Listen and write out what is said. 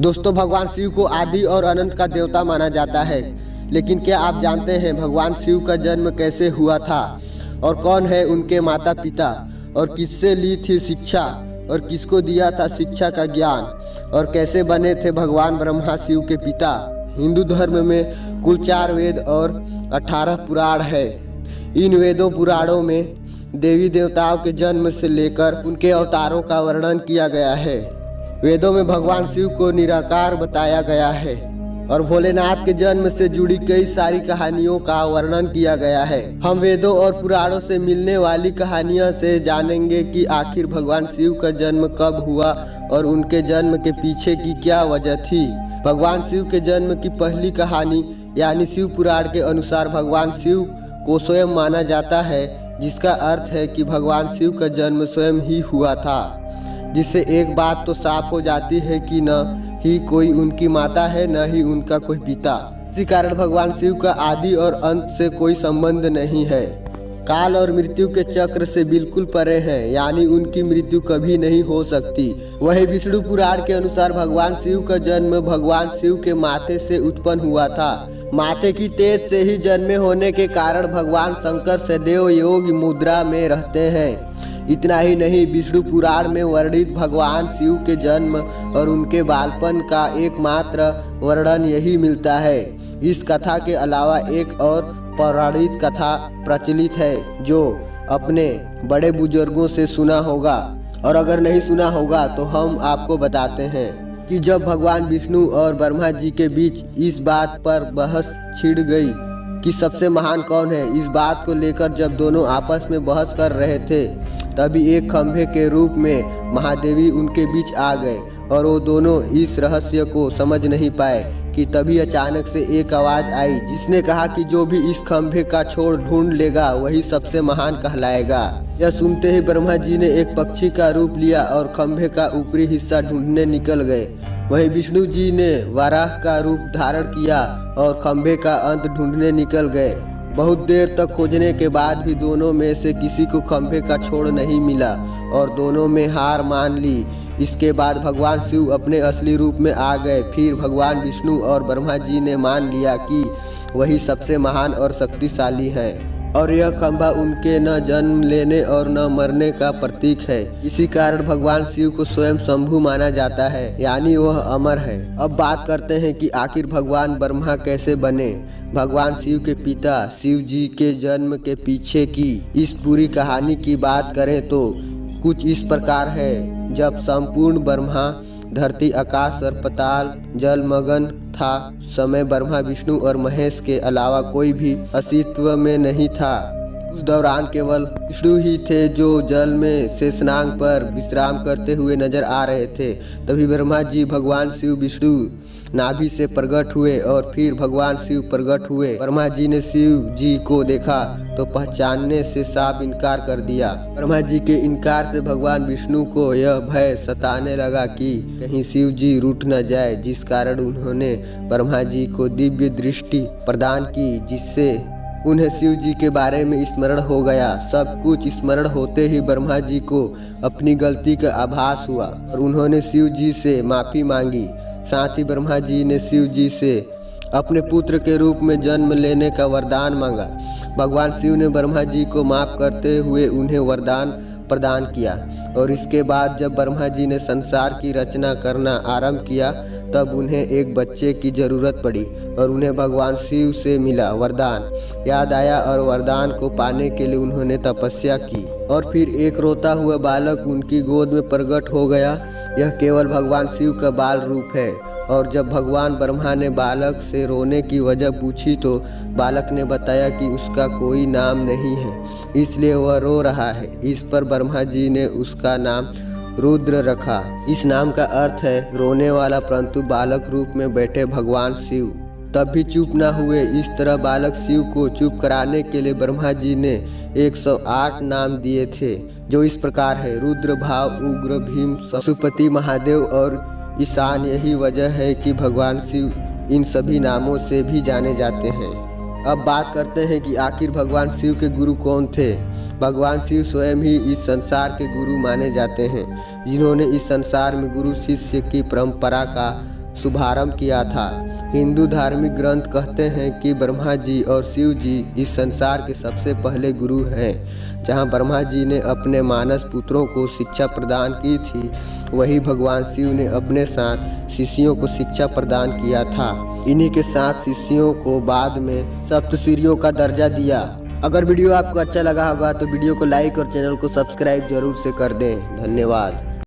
दोस्तों, भगवान शिव को आदि और अनंत का देवता माना जाता है। लेकिन क्या आप जानते हैं भगवान शिव का जन्म कैसे हुआ था और कौन है उनके माता पिता, और किससे ली थी शिक्षा और किसको दिया था शिक्षा का ज्ञान, और कैसे बने थे भगवान ब्रह्मा शिव के पिता। हिंदू धर्म में कुल 4 वेद और 18 पुराण है। इन वेदों पुराणों में देवी देवताओं के जन्म से लेकर उनके अवतारों का वर्णन किया गया है। वेदों में भगवान शिव को निराकार बताया गया है और भोलेनाथ के जन्म से जुड़ी कई सारी कहानियों का वर्णन किया गया है। हम वेदों और पुराणों से मिलने वाली कहानियों से जानेंगे कि आखिर भगवान शिव का जन्म कब हुआ और उनके जन्म के पीछे की क्या वजह थी। भगवान शिव के जन्म की पहली कहानी यानी शिव पुराण के अनुसार भगवान शिव को स्वयं माना जाता है, जिसका अर्थ है कि भगवान शिव का जन्म स्वयं ही हुआ था। जिससे एक बात तो साफ हो जाती है कि न ही कोई उनकी माता है न ही उनका कोई पिता। इसी कारण भगवान शिव का आदि और अंत से कोई संबंध नहीं है। काल और मृत्यु के चक्र से बिल्कुल परे हैं, यानी उनकी मृत्यु कभी नहीं हो सकती। वही विष्णु पुराण के अनुसार भगवान शिव का जन्म भगवान शिव के माथे से उत्पन्न हुआ था। माथे की तेज से ही जन्मे होने के कारण भगवान शंकर सदैव योग मुद्रा में रहते हैं। इतना ही नहीं, विष्णु पुराण में वर्णित भगवान शिव के जन्म और उनके बालपन का एकमात्र वर्णन यही मिलता है। इस कथा के अलावा एक और पौराणिक कथा प्रचलित है जो अपने बड़े बुजुर्गों से सुना होगा, और अगर नहीं सुना होगा तो हम आपको बताते हैं कि जब भगवान विष्णु और ब्रह्मा जी के बीच इस बात पर बहस छिड़ गई कि सबसे महान कौन है। इस बात को लेकर जब दोनों आपस में बहस कर रहे थे, तभी एक खंभे के रूप में महादेवी उनके बीच आ गए और वो दोनों इस रहस्य को समझ नहीं पाए कि तभी अचानक से एक आवाज आई जिसने कहा कि जो भी इस खंभे का छोर ढूंढ लेगा वही सबसे महान कहलाएगा। यह सुनते ही ब्रह्मा जी ने एक पक्षी का रूप लिया और खंभे का ऊपरी हिस्सा ढूंढने निकल गए। वहीं विष्णु जी ने वराह का रूप धारण किया और खंभे का अंत ढूंढने निकल गए। बहुत देर तक खोजने के बाद भी दोनों में से किसी को खंभे का छोर नहीं मिला और दोनों में हार मान ली। इसके बाद भगवान शिव अपने असली रूप में आ गए। फिर भगवान विष्णु और ब्रह्मा जी ने मान लिया कि वही सबसे महान और शक्तिशाली है और यह खंभा उनके न जन्म लेने और न मरने का प्रतीक है। इसी कारण भगवान शिव को स्वयं शंभु माना जाता है, यानी वह अमर है। अब बात करते हैं कि आखिर भगवान ब्रह्मा कैसे बने। भगवान शिव के पिता शिव जी के जन्म के पीछे की इस पूरी कहानी की बात करें तो कुछ इस प्रकार है। जब संपूर्ण ब्रह्मा धरती आकाश और पाताल जलमग्न था, समय ब्रह्मा विष्णु और महेश के अलावा कोई भी अस्तित्व में नहीं था। उस दौरान केवल विष्णु ही थे जो जल में शेषनाग पर विश्राम करते हुए नजर आ रहे थे। तभी ब्रह्मा जी भगवान शिव विष्णु नाभि से प्रकट हुए और फिर भगवान शिव प्रकट हुए। ब्रह्मा जी ने शिव जी को देखा तो पहचानने से साफ इनकार कर दिया। ब्रह्मा जी के इनकार से भगवान विष्णु को यह भय सताने लगा कि कहीं शिव जी रूठ न जाए, जिस कारण उन्होंने ब्रह्मा जी को दिव्य दृष्टि प्रदान की, जिससे उन्हें शिव जी के बारे में स्मरण हो गया। सब कुछ स्मरण होते ही ब्रह्मा जी को अपनी गलती का आभास हुआ और उन्होंने शिव जी से माफी मांगी। साथ ही ब्रह्मा जी ने शिव जी से अपने पुत्र के रूप में जन्म लेने का वरदान मांगा। भगवान शिव ने ब्रह्मा जी को माफ करते हुए उन्हें वरदान प्रदान किया और इसके बाद जब ब्रह्मा जी ने संसार की रचना करना आरंभ किया तब उन्हें एक बच्चे की जरूरत पड़ी और उन्हें भगवान शिव से मिला वरदान याद आया और वरदान को पाने के लिए उन्होंने तपस्या की और फिर एक रोता हुआ बालक उनकी गोद में प्रकट हो गया। यह केवल भगवान शिव का बाल रूप है। और जब भगवान ब्रह्मा ने बालक से रोने की वजह पूछी तो बालक ने बताया कि उसका कोई नाम नहीं है, इसलिए वह रो रहा है। इस पर ब्रह्मा जी ने उसका नाम रुद्र रखा। इस नाम का अर्थ है रोने वाला, परंतु बालक रूप में बैठे भगवान शिव तब भी चुप न हुए। इस तरह बालक शिव को चुप कराने के लिए ब्रह्मा जी ने 108 नाम दिए थे, जो इस प्रकार है: रुद्र, भाव, उग्र, भीम, पशुपति, महादेव और ईशान। यही वजह है कि भगवान शिव इन सभी नामों से भी जाने जाते हैं। अब बात करते हैं कि आखिर भगवान शिव के गुरु कौन थे। भगवान शिव स्वयं ही इस संसार के गुरु माने जाते हैं, जिन्होंने इस संसार में गुरु शिष्य की परंपरा का शुभारंभ किया था। हिंदू धार्मिक ग्रंथ कहते हैं कि ब्रह्मा जी और शिव जी इस संसार के सबसे पहले गुरु हैं। जहां ब्रह्मा जी ने अपने मानस पुत्रों को शिक्षा प्रदान की थी, वही भगवान शिव ने अपने साथ शिष्यों को शिक्षा प्रदान किया था। इन्हीं के साथ शिष्यों को बाद में सप्तऋषियों का दर्जा दिया। अगर वीडियो आपको अच्छा लगा होगा तो वीडियो को लाइक और चैनल को सब्सक्राइब जरूर से कर दें। धन्यवाद।